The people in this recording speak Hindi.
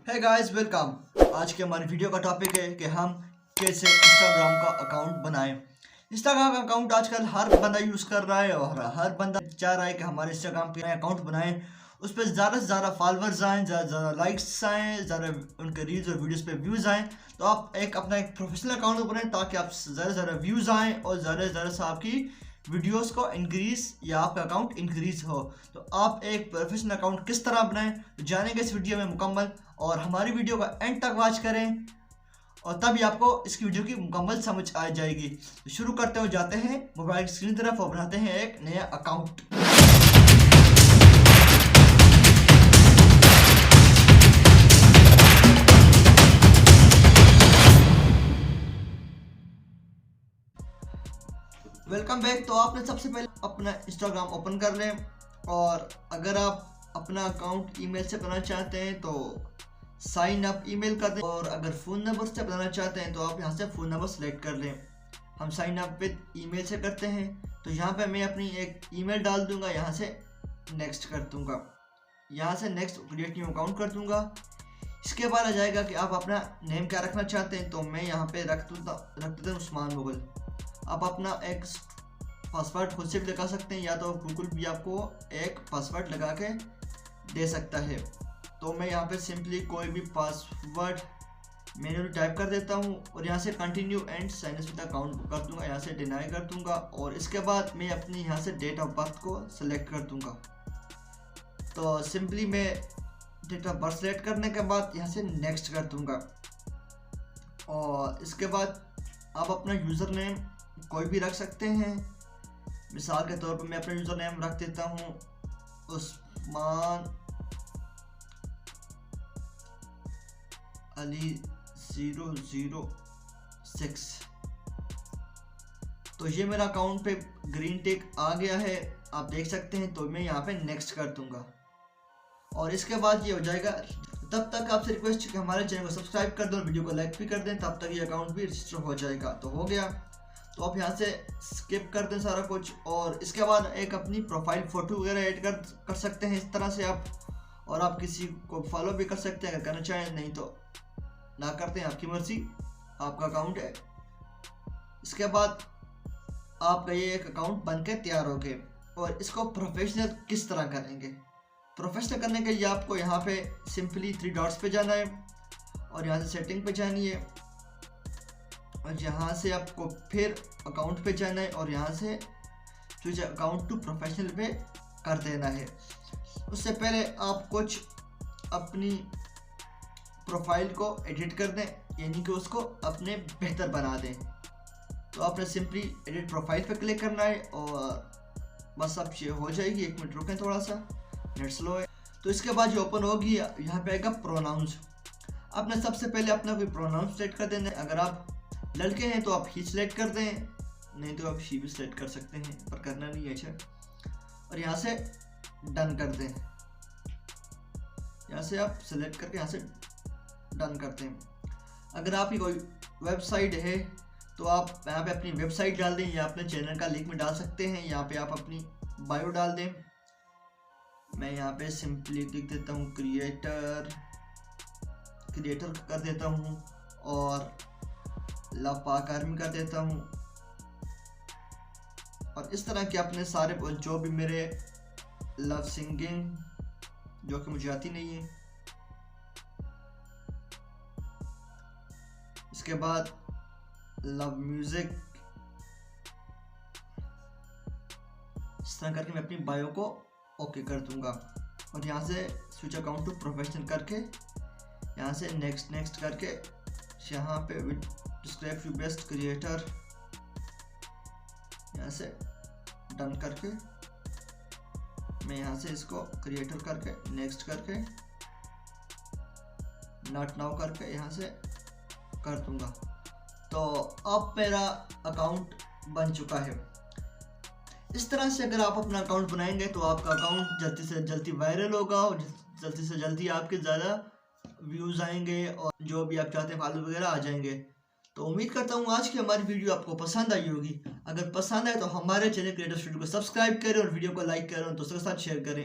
है गाइस, वेलकम। आज के हमारी वीडियो का टॉपिक है कि हम कैसे इंस्टाग्राम का अकाउंट बनाएं। इंस्टाग्राम का अकाउंट आजकल हर बंदा यूज़ कर रहा है और हर बंदा चाह रहा है कि हमारे इंस्टाग्राम पे अकाउंट बनाएं, उस पर ज़्यादा से ज़्यादा फॉलोअर्स आएँ, ज़्यादा से ज़्यादा लाइक्स आएँ, ज़्यादा उनके रील्स और वीडियोज़ पे व्यूज़ आएँ। तो आप अपना एक प्रोफेशनल अकाउंट बनाएं ताकि आप ज़्यादा से ज़्यादा व्यूज़ आएँ और ज़्यादा से ज़्यादा आपकी वीडियोस को इंक्रीज या आपका अकाउंट इंक्रीज हो। तो आप एक प्रोफेशनल अकाउंट किस तरह बनाएं तो जानेंगे इस वीडियो में मुकम्मल, और हमारी वीडियो का एंड तक वॉच करें और तभी आपको इसकी वीडियो की मुकम्मल समझ आ जाएगी। तो शुरू करते हुए जाते हैं मोबाइल स्क्रीन की तरफ और बनाते हैं एक नया अकाउंट। Welcome back. तो आपने सबसे पहले अपना इंस्टाग्राम ओपन कर लें, और अगर आप अपना अकाउंट ईमेल से बनाना चाहते हैं तो साइन अप ईमेल कर दें, और अगर फ़ोन नंबर से बनाना चाहते हैं तो आप यहां से फ़ोन नंबर सेलेक्ट कर लें। हम साइन अप विद ईमेल से करते हैं, तो यहाँ पे मैं अपनी एक ईमेल डाल दूंगा, यहाँ से नेक्स्ट कर दूंगा, यहाँ से नेक्स्ट क्रिएट न्यू अकाउंट कर दूंगा। इसके बाद आ जाएगा कि आप अपना नेम क्या रखना चाहते हैं, तो मैं यहाँ पे रख देता हूँ उस्मान मुगल। आप अपना एक पासवर्ड खुद से भी लगा सकते हैं, या तो गूगल भी आपको एक पासवर्ड लगा के दे सकता है। तो मैं यहाँ पे सिंपली कोई भी पासवर्ड मैन्युअली टाइप कर देता हूँ और यहाँ से continue and sign in with account कर दूंगा, यहाँ से डिनाई कर दूंगा, और इसके बाद मैं अपनी यहाँ से डेट ऑफ बर्थ को सिलेक्ट कर दूंगा। तो सिंपली मैं डेट ऑफ बर्थ सेलेक्ट करने के बाद यहाँ से नेक्स्ट कर दूंगा, और इसके बाद आप अपना यूज़र नेम कोई भी रख सकते हैं। मिसाल के तौर पर मैं अपना यूज़र नेम रख देता हूँ उस्मान अली 006। तो ये मेरा अकाउंट पे ग्रीन टिक आ गया है, आप देख सकते हैं। तो मैं यहाँ पे नेक्स्ट कर दूंगा, और इसके बाद ये हो जाएगा। तब तक आपसे रिक्वेस्ट है कि हमारे चैनल को सब्सक्राइब कर दें और वीडियो को लाइक भी कर दें, तब तक ये अकाउंट भी रजिस्टर हो जाएगा। तो हो गया, तो आप यहाँ से स्किप कर दें सारा कुछ, और इसके बाद एक अपनी प्रोफाइल फ़ोटो वगैरह ऐड कर सकते हैं इस तरह से आप, और आप किसी को फॉलो भी कर सकते हैं अगर करना चाहें, नहीं तो ना करते हैं, आपकी मर्जी, आपका अकाउंट है। इसके बाद आपका ये एक अकाउंट बन के तैयार हो गए, और इसको प्रोफेशनल किस तरह करेंगे। प्रोफेशनल करने के लिए आपको यहाँ पे सिंपली 3 डॉट्स पे जाना है, और यहाँ से सेटिंग पे जानी है, और यहाँ से आपको फिर अकाउंट पे जाना है, और यहाँ से स्विच अकाउंट टू प्रोफेशनल पे कर देना है। उससे पहले आप कुछ अपनी प्रोफाइल को एडिट कर दें, यानी कि उसको अपने बेहतर बना दें। तो आपने सिंपली एडिट प्रोफाइल पे क्लिक करना है, और बस अब ये हो जाएगी। 1 मिनट रुकें, थोड़ा सा नेट स्लो है। तो इसके बाद जो ओपन होगी, यहाँ पे आएगा प्रोनाउंस। आपने सबसे पहले अपना कोई प्रोनाउंस सेलेक्ट कर देना है। अगर आप लड़के हैं तो आप ही सिलेक्ट कर दें, नहीं तो आप शी भी सिलेक्ट कर सकते हैं, पर करना नहीं है अच्छा। और यहाँ से डन कर दें, यहाँ से आप सिलेक्ट करके यहाँ से डन करते हैं। अगर आपकी कोई वेबसाइट है तो आप यहाँ पे अपनी वेबसाइट डाल दें, या अपने चैनल का लिंक में डाल सकते हैं। यहाँ पे आप अपनी बायो डाल दें। मैं यहाँ पे सिंपली लिख देता हूँ क्रिएटर कर देता हूँ, और लव पाक आर्मी कर देता हूँ, और इस तरह के अपने सारे जो भी मेरे लव सिंगिंग, जो कि मुझे आती नहीं है। इसके बाद लव म्यूजिक, इस तरह करके मैं अपनी बायो को ओके कर दूंगा, और यहाँ से स्विच अकाउंट टू प्रोफेशनल करके यहाँ से नेक्स्ट करके यहाँ पे डिस्क्राइब यू बेस्ट क्रिएटर, यहाँ से डन करके मैं यहाँ से इसको क्रिएटर करके नेक्स्ट करके नॉट नाउ करके यहाँ से कर दूंगा। तो अब मेरा अकाउंट बन चुका है। इस तरह से अगर आप अपना अकाउंट बनाएंगे तो आपका अकाउंट जल्दी से जल्दी वायरल होगा, और जल्दी से जल्दी आपके ज़्यादा व्यूज़ आएंगे, और जो भी आप चाहते हैं फॉलो वगैरह आ जाएंगे। तो उम्मीद करता हूँ आज की हमारी वीडियो आपको पसंद आई होगी। अगर पसंद आए तो हमारे चैनल क्रिएटर स्टूडियो को सब्सक्राइब करें, और वीडियो को लाइक करें और दोस्तों के साथ शेयर करें।